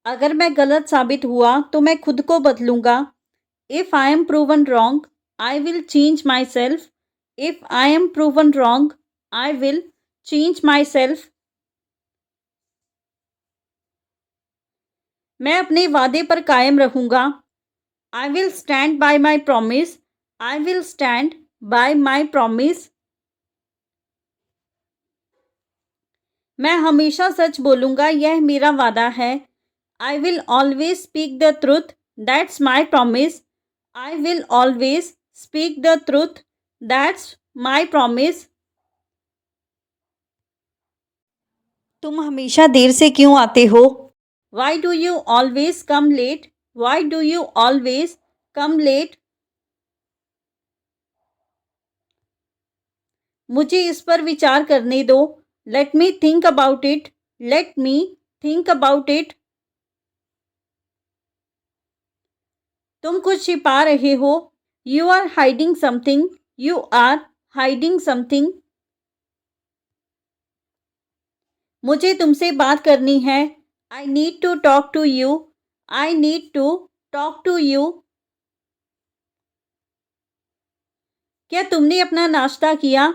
अगर मैं गलत साबित हुआ तो मैं खुद को बदलूंगा। If I am proven wrong I will change my self. If I am proven wrong I will change my self. मैं अपने वादे पर कायम रहूंगा। I will stand by my promise. I will stand by my promise. मैं हमेशा सच बोलूंगा, यह मेरा वादा है। I will always speak the truth, that's my promise. I will always speak the truth, that's my promise. तुम हमेशा देर से क्यों आते हो? Why do you always come late? Why do you always come late? मुझे इस पर विचार करने दो। Let me think about it. Let me think about it. तुम कुछ छिपा रहे हो। You are hiding something. You are hiding something. मुझे तुमसे बात करनी है। I need to talk to you. I need to talk to you. क्या तुमने अपना नाश्ता किया?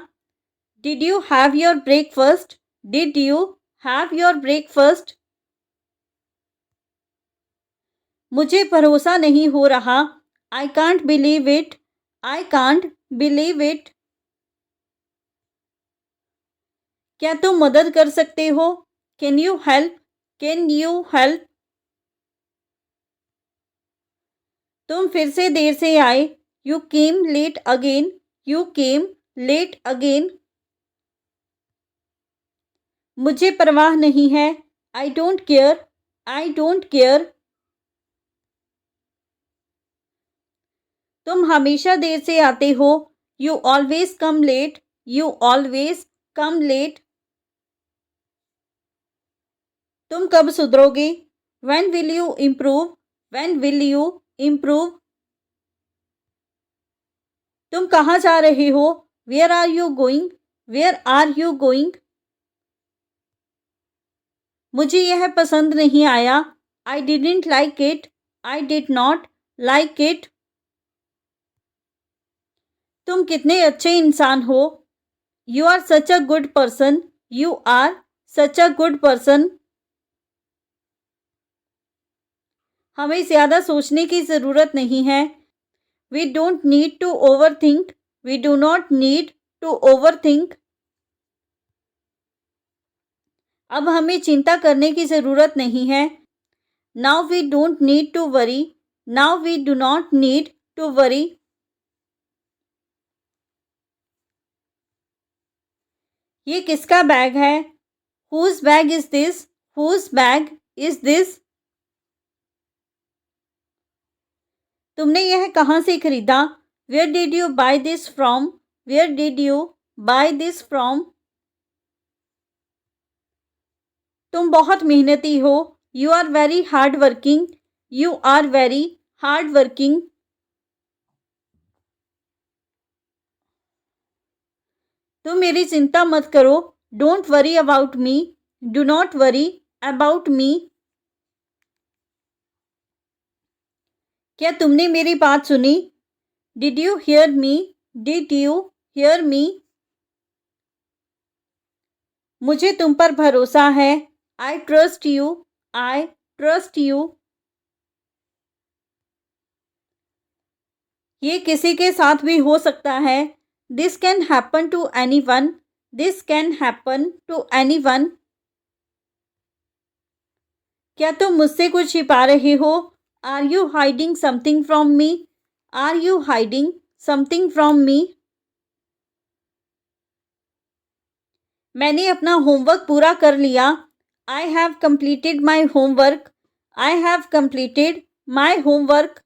Did you have your breakfast? Did you have your breakfast? मुझे भरोसा नहीं हो रहा। I can't believe it. I can't believe it. क्या तुम मदद कर सकते हो? Can you help? Can you help? तुम फिर से देर से आए। You came late again. You came late again. मुझे परवाह नहीं है। I don't care. I don't care. तुम हमेशा देर से आते हो। You always come late. You always come late. तुम कब सुधरोगे? When will you improve? When will you improve? तुम कहाँ जा रहे हो? Where are you going? Where are you going? मुझे यह पसंद नहीं आया। I didn't like it. I did not like it. तुम कितने अच्छे इंसान हो। You are such a good person. You are such a good person. हमें ज़्यादा सोचने की ज़रूरत नहीं है। We don't need to overthink. We do not need to overthink. अब हमें चिंता करने की ज़रूरत नहीं है। Now we don't need to worry. Now we do not need to worry. ये किसका बैग है? Whose bag is this? Whose bag is this? तुमने यह कहाँ से खरीदा? Where did you buy this from? Where did you buy this from? तुम बहुत मेहनती हो। You are very hard working. You are very hard working. तुम मेरी चिंता मत करो। Don't worry about me. Do not worry about me. क्या तुमने मेरी बात सुनी? Did you hear me? Did you hear me? मुझे तुम पर भरोसा है। I trust you. I trust you. ये किसी के साथ भी हो सकता है। This can happen to anyone. This can happen to anyone. क्या तुम मुझसे कुछ छिपा रहे हो? Are you hiding something from me? Are you hiding something from me? मैंने अपना होमवर्क पूरा कर लिया। I have completed my homework. I have completed my homework.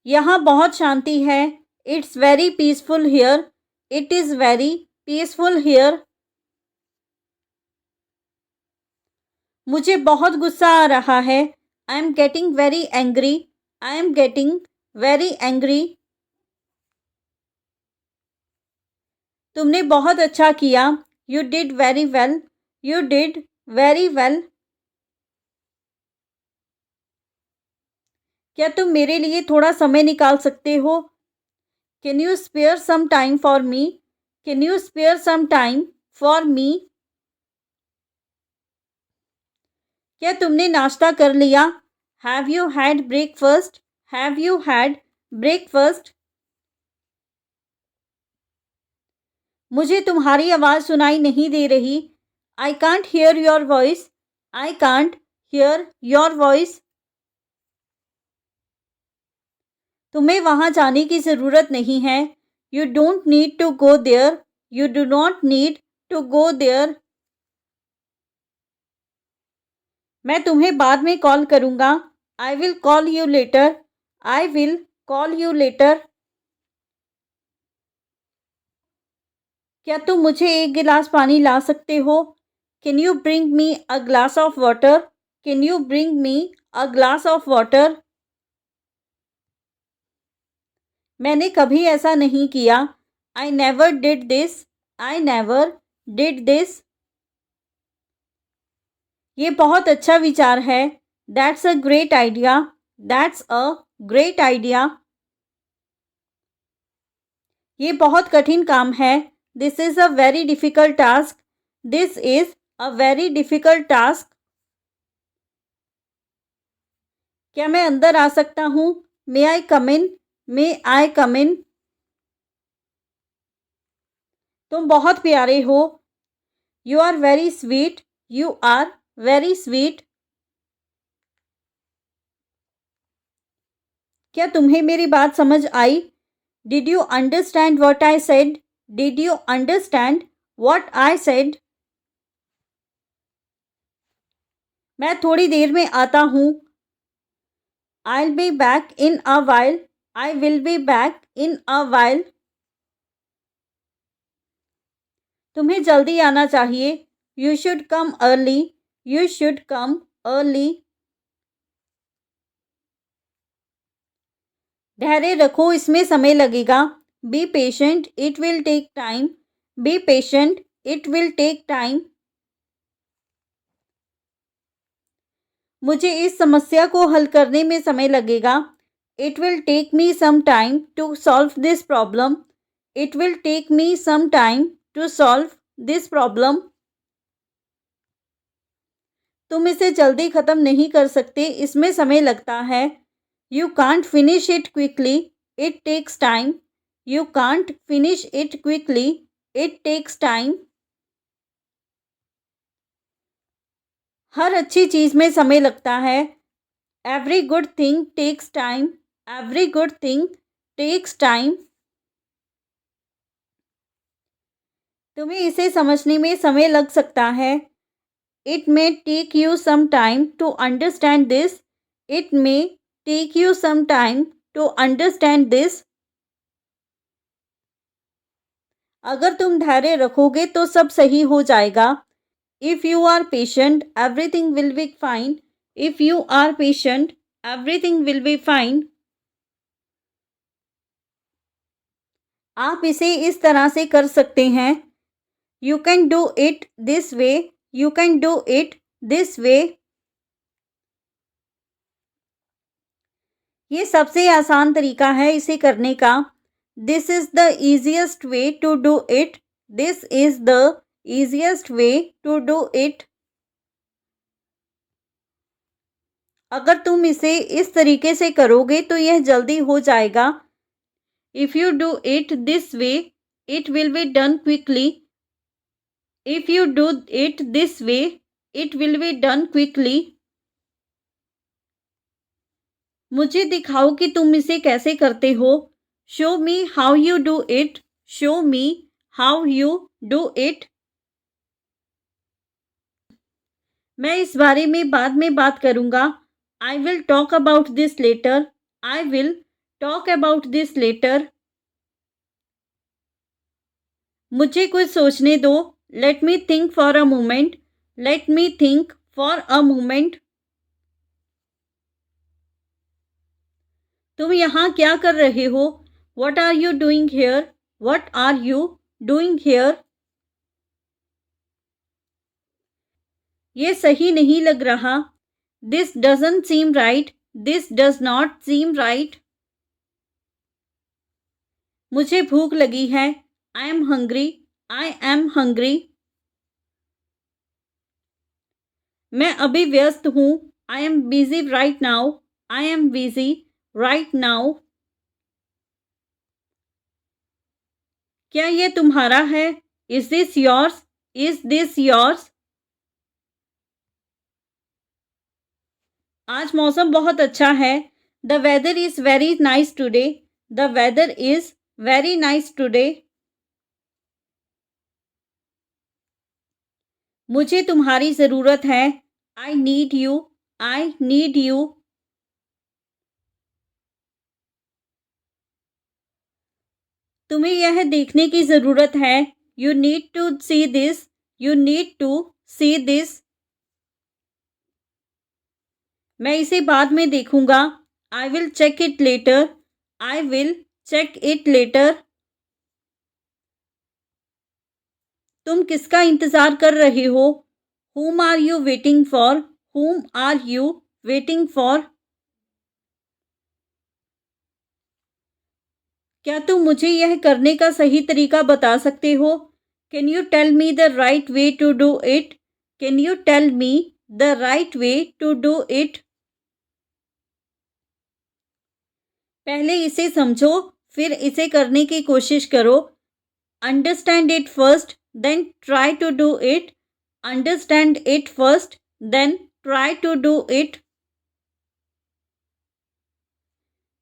यहाँ बहुत शांति है। It's very peaceful here. It is very peaceful here. मुझे बहुत गुस्सा आ रहा है। I am getting very angry. I am getting very angry. तुमने बहुत अच्छा किया। You did very well. You did very well. क्या तुम मेरे लिए थोड़ा समय निकाल सकते हो? Can you spare some time for me? Can you spare some time for me? क्या तुमने नाश्ता कर लिया? Have you had breakfast? Have you had breakfast? मुझे तुम्हारी आवाज़ सुनाई नहीं दे रही। I can't hear your voice. I can't hear your voice. तुम्हें वहाँ जाने की ज़रूरत नहीं है। You don't need to go there. You do not need to go there. मैं तुम्हें बाद में कॉल करूँगा। I will call you later. I will call you later. क्या तुम मुझे एक गिलास पानी ला सकते हो? Can you bring me a glass of water? Can you bring me a glass of water? मैंने कभी ऐसा नहीं किया। I never did this. I never did this. ये बहुत अच्छा विचार है। That's a great idea. That's a great idea. ये बहुत कठिन काम है। This is a very difficult task. This is a very difficult task. क्या मैं अंदर आ सकता हूँ? मे आई कम इन? मे आई कम इन? तुम बहुत प्यारे हो। You are very sweet. You are very sweet. क्या तुम्हें मेरी बात समझ आई? Did you understand what I said? Did you understand what I said? मैं थोड़ी देर में आता हूँ। I will be back in a while. I will be back in a while. तुम्हें जल्दी आना चाहिए। You should come early. You should come early. धैर्य रखो, इसमें समय लगेगा। Be patient, it will take time. Be patient, it will take time. मुझे इस समस्या को हल करने में समय लगेगा। It will take me some time to solve this problem. It will take me some time to solve this problem. तुम इसे जल्दी ख़त्म नहीं कर सकते, इसमें समय लगता है। You can't finish it quickly. It takes time. You can't finish it quickly. It takes time. हर अच्छी चीज़ में समय लगता है। Every good thing takes time. Every good thing takes time. तुम्हें इसे समझने में समय लग सकता है। It may take you some time to understand this. It may take you some time to understand this. अगर तुम धैर्य रखोगे तो सब सही हो जाएगा। If you are patient everything will be fine. If you are patient everything will be fine. आप इसे इस तरह से कर सकते हैं। You can do it this way. You can do it this way. ये सबसे आसान तरीका है इसे करने का। This is the easiest way to do it. This is the easiest way to do it. अगर तुम इसे इस तरीके से करोगे तो यह जल्दी हो जाएगा। If you do it this way it will be done quickly. If you do it this way it will be done quickly. मुझे दिखाओ कि तुम इसे कैसे करते हो। Show me how you do it. Show me how you do it. मैं इस बारे में बाद में बात करूँगा। I will talk about this later. I will talk about this later. मुझे कुछ सोचने दो। Let me think for a moment. Let me think for a moment. तुम यहाँ क्या कर रहे हो? What are you doing here? What are you doing here? ये सही नहीं लग रहा. This doesn't seem right. This does not seem right. मुझे भूख लगी है. I am hungry. I am hungry. मैं अभी व्यस्त हूँ. I am busy right now. I am busy right now. क्या ये तुम्हारा है? Is this yours? Is this yours? आज मौसम बहुत अच्छा है. The weather is very nice today. The weather is very nice today. मुझे तुम्हारी ज़रूरत है. I need you. I need you. तुम्हें यह देखने की ज़रूरत है. You need to see this. You need to see this. मैं इसे बाद में देखूंगा. I will check it later. I will check it later. तुम किसका इंतज़ार कर रहे हो? Whom are you waiting for? Whom are you waiting for? क्या तुम मुझे यह करने का सही तरीका बता सकते हो? Can you tell me the right way to do it? Can you tell me the right way to do it? पहले इसे समझो, फिर इसे करने की कोशिश करो. Understand it first, then try to do it. Understand it first, then try to do it.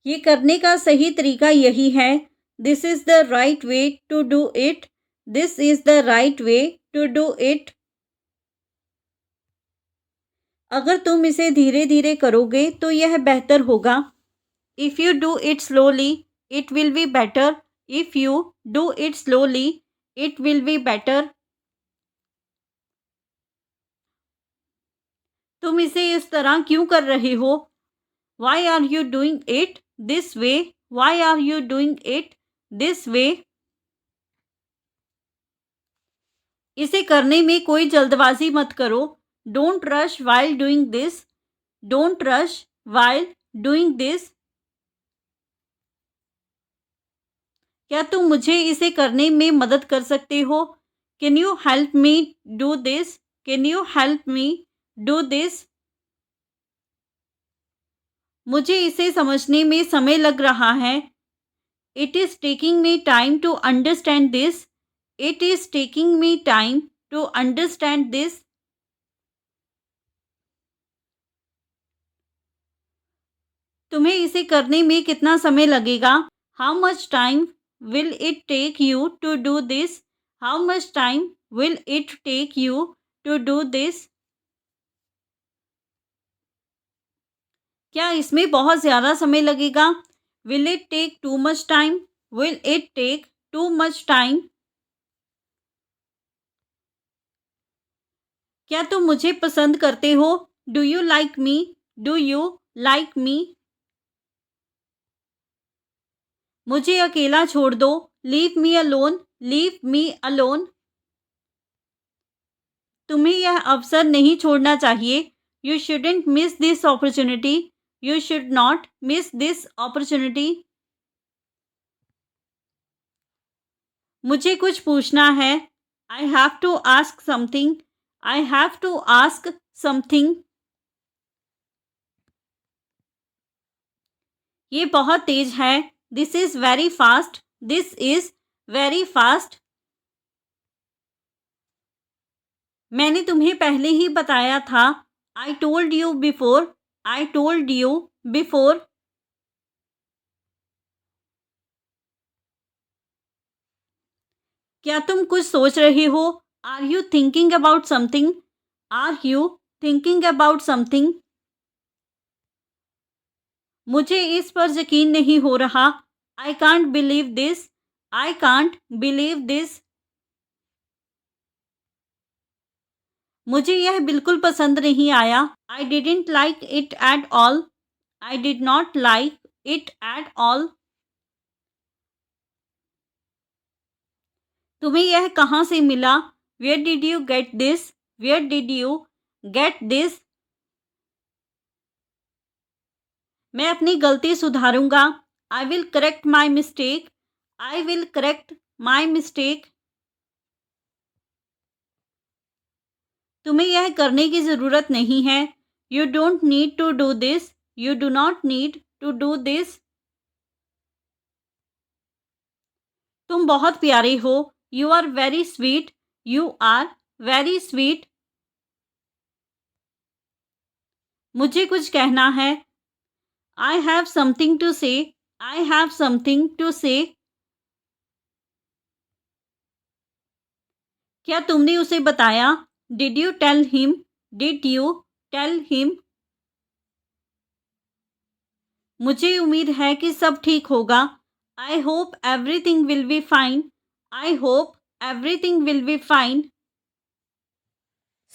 ये करने का सही तरीका यही है. This is the right way to do it. This is the right way to do it. अगर तुम इसे धीरे धीरे करोगे तो यह बेहतर होगा. If you do it slowly, it will be better. If you do it slowly, it will be better. तुम इसे इस तरह क्यों कर रहे हो? Why are you doing it this way? Why are you doing it this way? इसे करने में कोई जल्दबाजी मत करो. Don't rush while doing this. Don't rush while doing this. क्या तुम मुझे इसे करने में मदद कर सकते हो? Can you help me do this? Can you help me do this? मुझे इसे समझने में समय लग रहा है. It is taking me time to understand this. It is taking me time to understand this. तुम्हें इसे करने में कितना समय लगेगा? How much time will it take you to do this? How much time will it take you to do this? क्या इसमें बहुत ज़्यादा समय लगेगा? Will it take too much time? Will it take too much time? क्या तुम मुझे पसंद करते हो? Do you like me? Do you like me? मुझे अकेला छोड़ दो. Leave me alone. Leave me alone. तुम्हें यह अवसर नहीं छोड़ना चाहिए. You shouldn't miss this opportunity. You should not miss this opportunity. मुझे कुछ पूछना है. I have to ask something. I have to ask something. ये बहुत तेज है. This is very fast. This is very fast. मैंने तुम्हें पहले ही बताया था. I told you before. I told you before. क्या तुम कुछ सोच रहे हो? Are you thinking about something? Are you thinking about something? मुझे इस पर यकीन नहीं हो रहा. I can't believe this. I can't believe this. मुझे यह बिल्कुल पसंद नहीं आया. I didn't like it at all. I did not like it at all. तुम्हें यह कहाँ से मिला? Where did you get this? Where did you get this. मैं अपनी गलती सुधारूंगा। I will correct my mistake. I will correct my mistake. तुम्हें यह करने की ज़रूरत नहीं है। You don't need to do this. You do not need to do this. तुम बहुत प्यारे हो। You are very sweet. You are very sweet. मुझे कुछ कहना है। आई हैव समथिंग टू से। आई हैव समथिंग टू से। क्या तुमने उसे बताया? Did you tell him? Did you tell him? मुझे उम्मीद है कि सब ठीक होगा। I hope everything will be fine. I hope everything will be fine.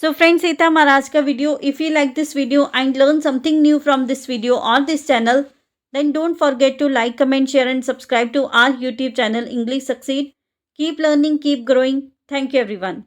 So friends, ये था हमारा आज का video. If you like this video and learn something new from this video or this channel, then don't forget to like, comment, share and subscribe to our YouTube channel English Succeed. Keep learning, keep growing. Thank you everyone.